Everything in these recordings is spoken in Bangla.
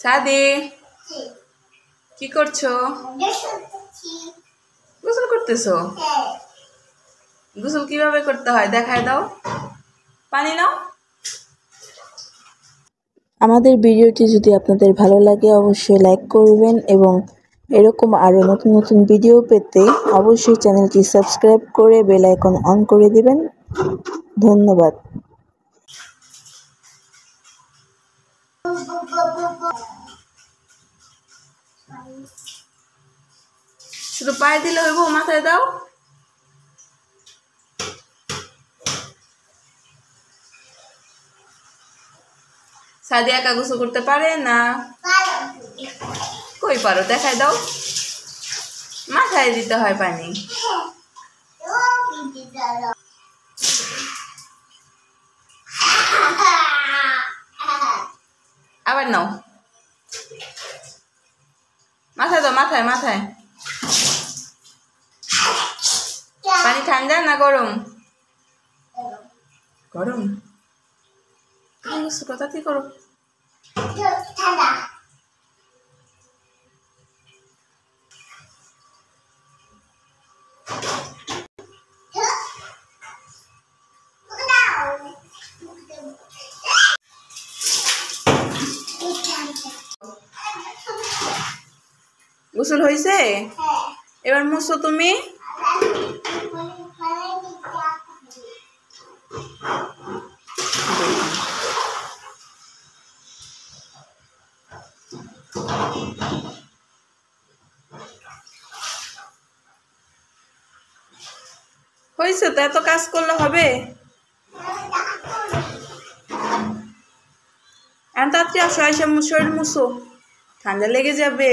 সাদি কি করছো? গোসল করতেছো? গোসল কিভাবে করতে হয় দেখায় দাও। পানি নাও। আমাদের ভিডিওটি যদি আপনাদের ভালো লাগে অবশ্যই লাইক করবেন এবং এরকম আরো নতুন নতুন ভিডিও পেতে অবশ্যই চ্যানেলটি সাবস্ক্রাইব করে বেল আইকন অন করে দিবেন। ধন্যবাদ। শুধু পায়ে দিলে হইব, মাথায় দাও। সাদি একা গোসল করতে পারে না? কই পারো, দেখায় দাও। মাথায় দিতে হয় পানি। আবার নাও, মাথায় দাও, মাথায় মাথায়। পানি ঠান্ডা না গরম? গরম। কথা কি করো? গোসল হয়েছে? এবার মুছো তুমি। হয়েছে তো, এত কাজ করলে হবে? তাড়াতাড়ি আসো, এসে শরীর মুছো, ঠান্ডা লেগে যাবে।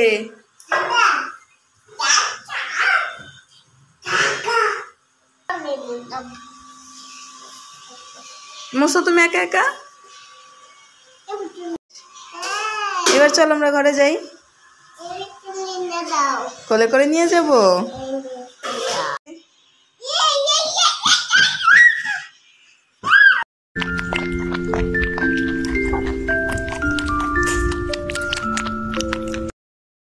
মুছো তুমি একা একা। এবার চল আমরা ঘরে যাই। কোলে করে নিয়ে যাবো।